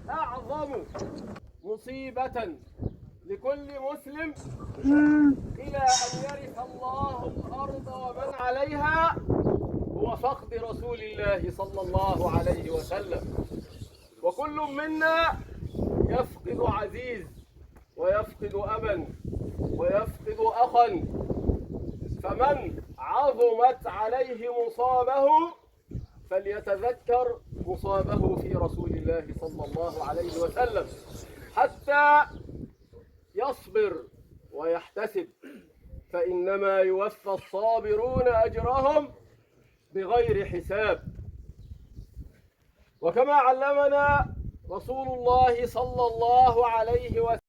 أعظم مصيبة لكل مسلم إلى أن يرث الله الأرض ومن عليها هو فقد رسول الله صلى الله عليه وسلم. وكل منا يفقد عزيز ويفقد أبا ويفقد أخا، فمن عظمت عليه مصابه فليتذكر مصابه في رسول الله صلى الله عليه وسلم حتى يصبر ويحتسب، فإنما يوفى الصابرون أجرهم بغير حساب. وكما علمنا رسول الله صلى الله عليه وسلم